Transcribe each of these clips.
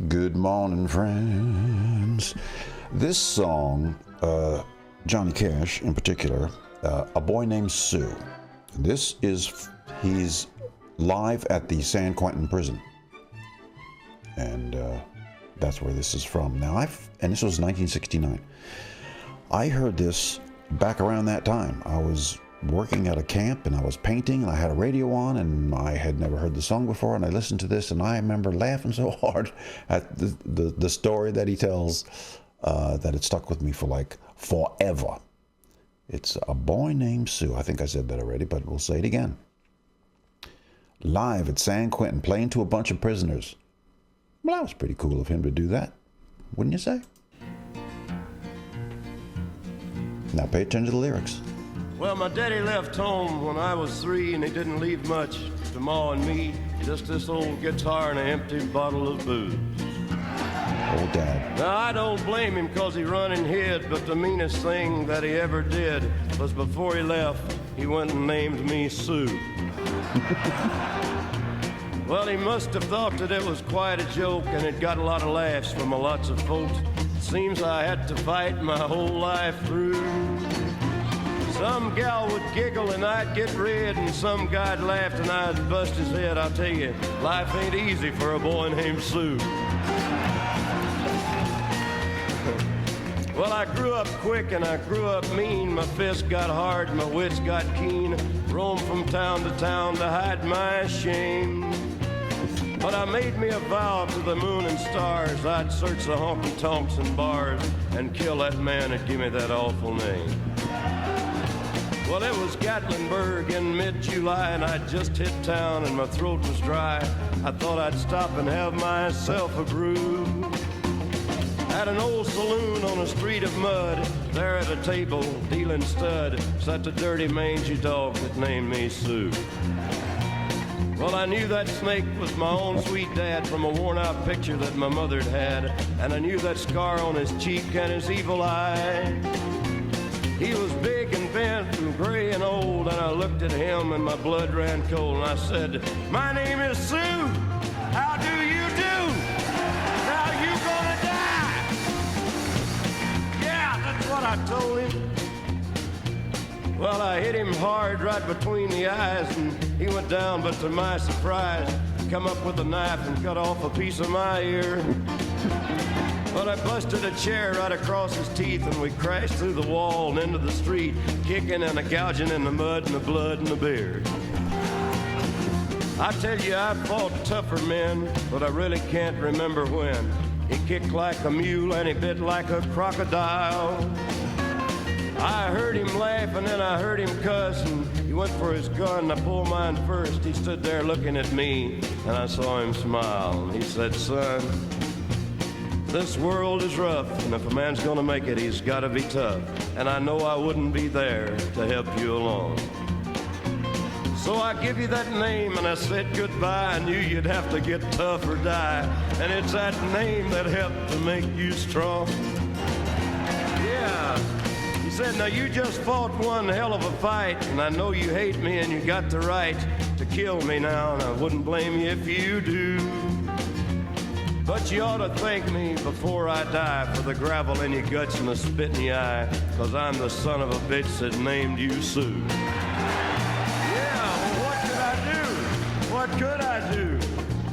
Good morning, friends. This song, Johnny Cash in particular, A Boy Named Sue. He's live at the San Quentin Prison. And that's where this is from. Now, and this was 1969. I heard this back around that time. I was working at a camp and I was painting and I had a radio on and I had never heard the song before, and I listened to this and I remember laughing so hard at the story that he tells that it stuck with me for like forever. It's A Boy Named Sue. I think I said that already, but we'll say it again. Live at San Quentin, playing to a bunch of prisoners. Well, that was pretty cool of him to do that, wouldn't you say? Now pay attention to the lyrics. Well, my daddy left home when I was 3, and he didn't leave much to Ma and me. Just this old guitar and an empty bottle of booze. Old Dad. Now, I don't blame him because he run and hid, but the meanest thing that he ever did was before he left, he went and named me Sue. Well, he must have thought that it was quite a joke, and it got a lot of laughs from lots of folks. Seems I had to fight my whole life through. Some gal would giggle and I'd get red, and some guy'd laugh and I'd bust his head. I'll tell you, life ain't easy for a boy named Sue. Well, I grew up quick and I grew up mean. My fists got hard, my wits got keen. Roamed from town to hide my shame. But I made me a vow to the moon and stars, I'd search the honky-tonks and bars and kill that man that gave me that awful name. Well, it was Gatlinburg in mid-July, and I'd just hit town and my throat was dry. I thought I'd stop and have myself a brew. At an old saloon on a street of mud, there at a table, dealing stud, sat the dirty mangy dog that named me Sue. Well, I knew that snake was my own sweet dad from a worn-out picture that my mother'd had, and I knew that scar on his cheek and his evil eye. He was big and bent and gray and old, and I looked at him and my blood ran cold, and I said, "My name is Sue. How do you do? Now you gonna die." Yeah, that's what I told him. Well, I hit him hard right between the eyes, and he went down, but to my surprise, come up with a knife and cut off a piece of my ear. But I busted a chair right across his teeth, and we crashed through the wall and into the street, kicking and gouging in the mud and the blood and the beard. I tell you, I fought tougher men, but I really can't remember when. He kicked like a mule and he bit like a crocodile. I heard him laugh and then I heard him cuss, and he went for his gun. I pulled mine first. He stood there looking at me, and I saw him smile. And he said, "Son, this world is rough, and if a man's gonna make it, he's gotta be tough. And I know I wouldn't be there to help you along. So I give you that name, and I said goodbye. I knew you'd have to get tough or die, and it's that name that helped to make you strong." Yeah. He said, "Now you just fought one hell of a fight, and I know you hate me and you got the right to kill me now, and I wouldn't blame you if you do. But you ought to thank me before I die for the gravel in your guts and the spit in your eye, 'cause I'm the son of a bitch that named you Sue." Yeah, well, what could I do? What could I do?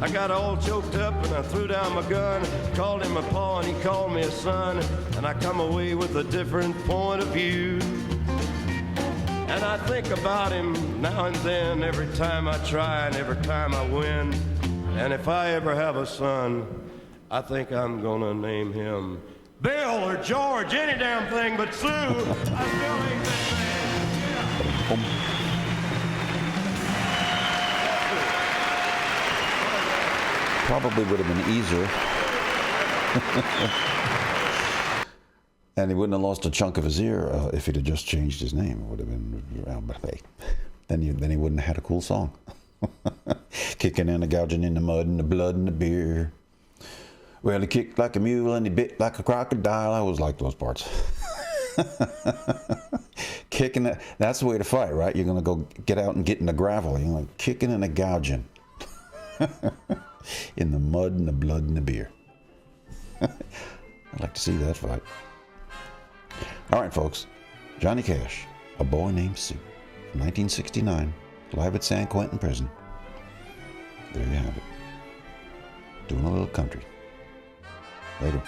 I got all choked up and I threw down my gun, called him a pa and he called me a son, and I come away with a different point of view. And I think about him now and then, every time I try and every time I win. And if I ever have a son, I think I'm gonna name him Bill or George, any damn thing but Sue. I still hate that man. Yeah. Probably would have been easier. And he wouldn't have lost a chunk of his ear if he'd have just changed his name. It would have been, but hey, then he wouldn't have had a cool song. Kicking and gouging in the mud and the blood and the beer. Well, he kicked like a mule and he bit like a crocodile. I always liked those parts. Kicking it, that's the way to fight, right? You're going to go get out and get in the gravel. You're like kicking and gouging. in the mud and the blood and the beer. I'd like to see that fight. All right, folks. Johnny Cash, A Boy Named Sue, from 1969, live at San Quentin Prison. There you have it. Doing a little country. Later.